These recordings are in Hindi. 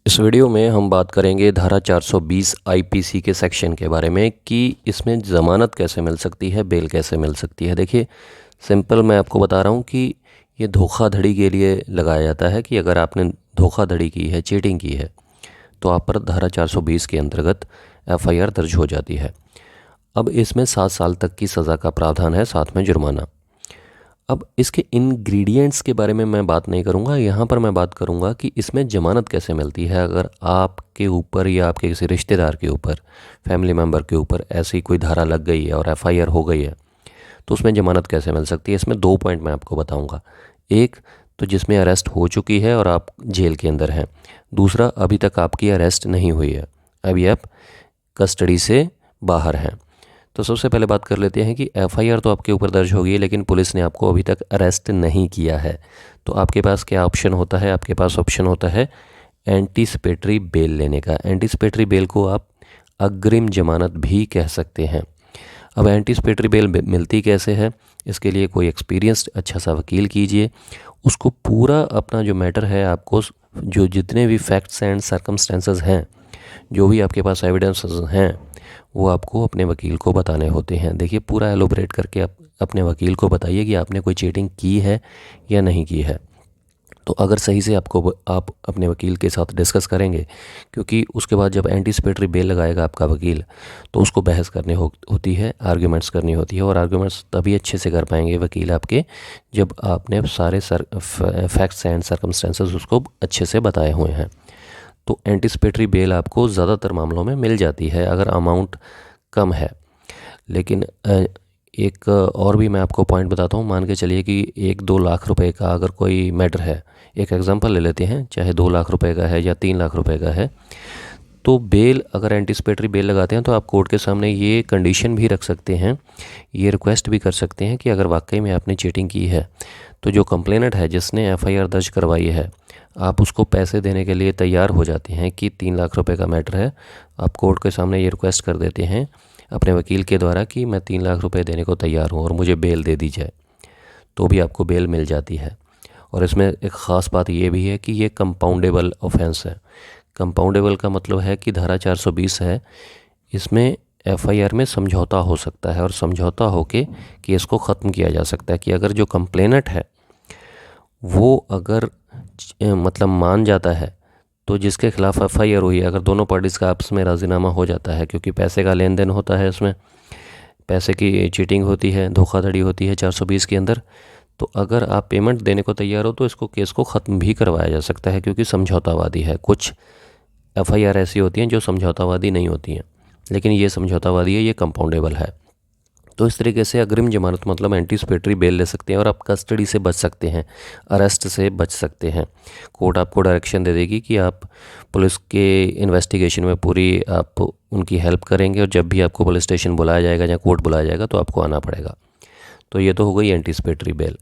इस वीडियो में हम बात करेंगे धारा 420 आईपीसी के सेक्शन के बारे में कि इसमें ज़मानत कैसे मिल सकती है, बेल कैसे मिल सकती है। देखिए, सिंपल मैं आपको बता रहा हूँ कि ये धोखाधड़ी के लिए लगाया जाता है कि अगर आपने धोखाधड़ी की है, चीटिंग की है, तो आप पर धारा 420 के अंतर्गत एफआईआर दर्ज हो जाती है। अब इसमें 7 साल तक की सज़ा का प्रावधान है, साथ में जुर्माना। अब इसके इंग्रेडिएंट्स के बारे में मैं बात नहीं करूंगा, यहाँ पर मैं बात करूंगा कि इसमें ज़मानत कैसे मिलती है। अगर आपके ऊपर या आपके किसी रिश्तेदार के ऊपर, फैमिली मेम्बर के ऊपर ऐसी कोई धारा लग गई है और एफआईआर हो गई है, तो उसमें ज़मानत कैसे मिल सकती है। इसमें 2 पॉइंट मैं आपको बताऊंगा। एक तो जिसमें अरेस्ट हो चुकी है और आप जेल के अंदर हैं। दूसरा, अभी तक आपकी अरेस्ट नहीं हुई है, अभी आप कस्टडी से बाहर हैं। तो सबसे पहले बात कर लेते हैं कि एफआईआर तो आपके ऊपर दर्ज हो गई है, लेकिन पुलिस ने आपको अभी तक अरेस्ट नहीं किया है। तो आपके पास क्या ऑप्शन होता है? आपके पास ऑप्शन होता है एंटीसिपेटरी बेल लेने का। एंटीसिपेटरी बेल को आप अग्रिम जमानत भी कह सकते हैं। अब एंटीसिपेटरी बेल मिलती कैसे है? इसके लिए कोई एक्सपीरियंस्ड अच्छा सा वकील कीजिए, उसको पूरा अपना जो मैटर है, आपको जो जितने भी फैक्ट्स एंड सर्कमस्टेंसेस हैं, जो भी आपके पास एविडेंसेस हैं, वो आपको अपने वकील को बताने होते हैं। देखिए, पूरा एलोबरेट करके आप अपने वकील को बताइए कि आपने कोई चीटिंग की है या नहीं की है। तो अगर सही से आप अपने वकील के साथ डिस्कस करेंगे, क्योंकि उसके बाद जब एंटीसिपेटरी बेल लगाएगा आपका वकील, तो उसको बहस करनी होती है, आर्ग्यूमेंट्स करनी होती है। और आर्ग्यूमेंट्स तभी अच्छे से कर पाएंगे वकील आपके, जब आपने सारे फैक्ट्स एंड सर्कमस्टेंसेस उसको अच्छे से बताए हुए हैं। तो एंटीसिपेटरी बेल आपको ज़्यादातर मामलों में मिल जाती है अगर अमाउंट कम है। लेकिन एक और भी मैं आपको पॉइंट बताता हूँ। मान के चलिए कि 1-2 लाख रुपए का अगर कोई मैटर है, एक एग्जांपल ले लेते हैं, चाहे 2 लाख रुपए का है या 3 लाख रुपए का है, तो बेल, अगर एंटीसिपेटरी बेल लगाते हैं तो आप कोर्ट के सामने ये कंडीशन भी रख सकते हैं, ये रिक्वेस्ट भी कर सकते हैं कि अगर वाकई में आपने चीटिंग की है, तो जो कंप्लेनेंट है, जिसने एफआईआर दर्ज करवाई है, आप उसको पैसे देने के लिए तैयार हो जाते हैं कि 3 लाख रुपए का मैटर है। आप कोर्ट के सामने ये रिक्वेस्ट कर देते हैं अपने वकील के द्वारा कि मैं 3 लाख रुपए देने को तैयार हूँ और मुझे बेल दे दी जाए, तो भी आपको बेल मिल जाती है। और इसमें एक ख़ास बात ये भी है कि ये कंपाउंडेबल ऑफेंस है। कंपाउंडेबल का मतलब है कि धारा 420 है, इसमें एफआईआर में समझौता हो सकता है और समझौता होके केस को ख़त्म किया जा सकता है। कि अगर जो कंप्लेनेंट है वो अगर मतलब मान जाता है, तो जिसके खिलाफ एफआईआर हुई है, अगर दोनों पार्टीज़ का आपस में राजीनामा हो जाता है, क्योंकि पैसे का लेन देन होता है, इसमें पैसे की चीटिंग होती है, धोखाधड़ी होती है 420 के अंदर, तो अगर आप पेमेंट देने को तैयार हो तो इसको केस को ख़त्म भी करवाया जा सकता है, क्योंकि समझौतावादी है। कुछ एफआईआर ऐसी होती हैं जो समझौतावादी नहीं होती हैं, लेकिन ये समझौतावादी है, ये कंपाउंडेबल है। तो इस तरीके से अग्रिम जमानत मतलब एंटीसिपेटरी बेल ले सकते हैं और आप कस्टडी से बच सकते हैं, अरेस्ट से बच सकते हैं। कोर्ट आपको डायरेक्शन दे देगी कि आप पुलिस के इन्वेस्टिगेशन में पूरी आप उनकी हेल्प करेंगे, और जब भी आपको पुलिस स्टेशन बुलाया जाएगा या कोर्ट बुलाया जाएगा तो आपको आना पड़ेगा। तो ये तो हो गई एंटीसिपेटरी बेल।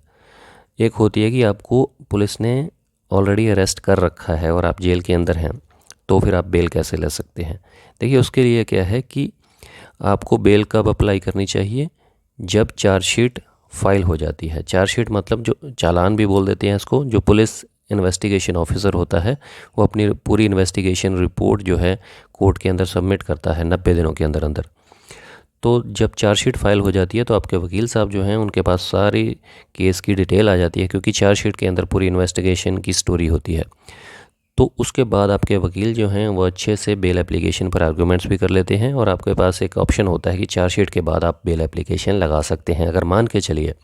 एक होती है कि आपको पुलिस ने ऑलरेडी अरेस्ट कर रखा है और आप जेल के अंदर हैं, तो फिर आप बेल कैसे ले सकते हैं। देखिए, उसके लिए क्या है कि आपको बेल कब अप्लाई करनी चाहिए? जब चार्जशीट फाइल हो जाती है। चार्जशीट मतलब जो चालान भी बोल देते हैं इसको, जो पुलिस इन्वेस्टिगेशन ऑफिसर होता है, वो अपनी पूरी इन्वेस्टिगेशन रिपोर्ट जो है कोर्ट के अंदर सबमिट करता है 90 दिनों के अंदर अंदर। तो जब चार्जशीट फाइल हो जाती है तो आपके वकील साहब जो हैं उनके पास सारी केस की डिटेल आ जाती है, क्योंकि चार्जशीट के अंदर पूरी इन्वेस्टिगेशन की स्टोरी होती है। तो उसके बाद आपके वकील जो हैं वो अच्छे से बेल एप्लीकेशन पर आर्गूमेंट्स भी कर लेते हैं, और आपके पास एक ऑप्शन होता है कि चार्जशीट के बाद आप बेल एप्लीकेशन लगा सकते हैं। अगर मान के चलिए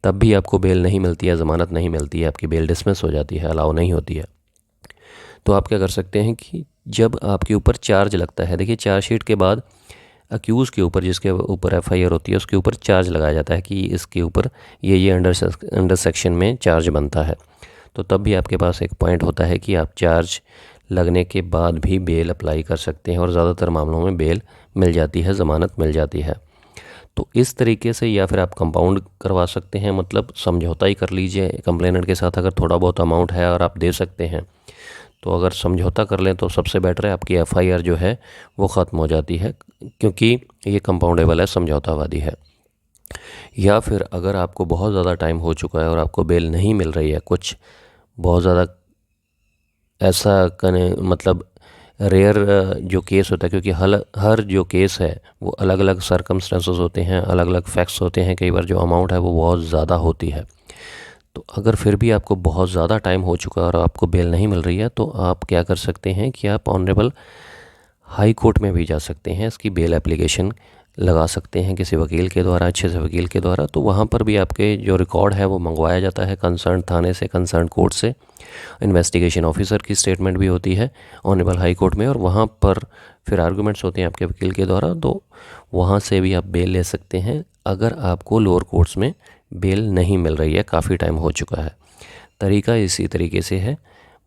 तब भी आपको बेल नहीं मिलती है, ज़मानत नहीं मिलती है, आपकी बेल डिसमिस हो जाती है, अलाउ नहीं होती है, तो आप क्या कर सकते हैं कि जब आपके ऊपर चार्ज लगता है, देखिए चार्जशीट के बाद अक्यूज़ के ऊपर, जिसके ऊपर एफआईआर होती है, उसके ऊपर चार्ज लगाया जाता है कि इसके ऊपर ये अंडर सेक्शन में चार्ज बनता है। तो तब भी आपके पास एक पॉइंट होता है कि आप चार्ज लगने के बाद भी बेल अप्लाई कर सकते हैं, और ज़्यादातर मामलों में बेल मिल जाती है, ज़मानत मिल जाती है। तो इस तरीके से, या फिर आप कंपाउंड करवा सकते हैं, मतलब समझौता ही कर लीजिए कंप्लेनेंट के साथ। अगर थोड़ा बहुत अमाउंट है और आप दे सकते हैं, तो अगर समझौता कर लें तो सबसे बेटर है, आपकी एफआईआर जो है वो ख़त्म हो जाती है, क्योंकि ये कंपाउंडेबल है, समझौतावादी है। या फिर अगर आपको बहुत ज़्यादा टाइम हो चुका है और आपको बेल नहीं मिल रही है, कुछ बहुत ज़्यादा ऐसा मतलब रेयर जो केस होता है, क्योंकि हर जो केस है वो अलग अलग सर्कमस्टेंसेस होते हैं, अलग अलग फैक्ट्स होते हैं, कई बार जो अमाउंट है वो बहुत ज़्यादा होती है। तो अगर फिर भी आपको बहुत ज़्यादा टाइम हो चुका है और आपको बेल नहीं मिल रही है, तो आप क्या कर सकते हैं कि आप ऑनरेबल हाई कोर्ट में भी जा सकते हैं, इसकी बेल एप्लीकेशन लगा सकते हैं किसी वकील के द्वारा, अच्छे से वकील के द्वारा। तो वहाँ पर भी आपके जो रिकॉर्ड है वो मंगवाया जाता है कंसर्न थाने से, कंसर्न कोर्ट से। इन्वेस्टिगेशन ऑफिसर की स्टेटमेंट भी होती है ऑनरेबल हाई कोर्ट में, और वहाँ पर फिर आर्गूमेंट्स होते हैं आपके वकील के द्वारा। तो वहाँ से भी आप बेल ले सकते हैं अगर आपको लोअर कोर्ट्स में बेल नहीं मिल रही है, काफ़ी टाइम हो चुका है। तरीका इसी तरीके से है,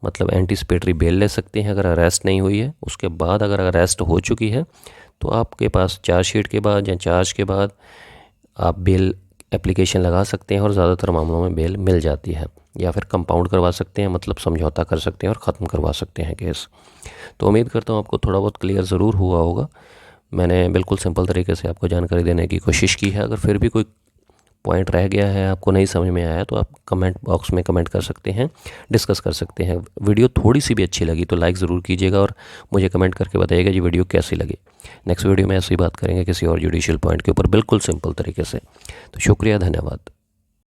मतलब एंटीसिपेटरी बेल ले सकते हैं अगर अरेस्ट नहीं हुई है। उसके बाद अगर अरेस्ट हो चुकी है तो आपके पास चार्जशीट के बाद या चार्ज के बाद आप बेल एप्लीकेशन लगा सकते हैं और ज़्यादातर मामलों में बेल मिल जाती है, या फिर कंपाउंड करवा सकते हैं, मतलब समझौता कर सकते हैं और ख़त्म करवा सकते हैं केस। तो उम्मीद करता हूँ आपको थोड़ा बहुत क्लियर ज़रूर हुआ होगा। मैंने बिल्कुल सिंपल तरीके से आपको जानकारी देने की कोशिश की है। अगर फिर भी कोई पॉइंट रह गया है, आपको नहीं समझ में आया, तो आप कमेंट बॉक्स में कमेंट कर सकते हैं, डिस्कस कर सकते हैं। वीडियो थोड़ी सी भी अच्छी लगी तो लाइक ज़रूर कीजिएगा और मुझे कमेंट करके बताइएगा जी वीडियो कैसी लगी। नेक्स्ट वीडियो में ऐसी बात करेंगे किसी और जुडिशियल पॉइंट के ऊपर, बिल्कुल सिंपल तरीके से। तो शुक्रिया, धन्यवाद।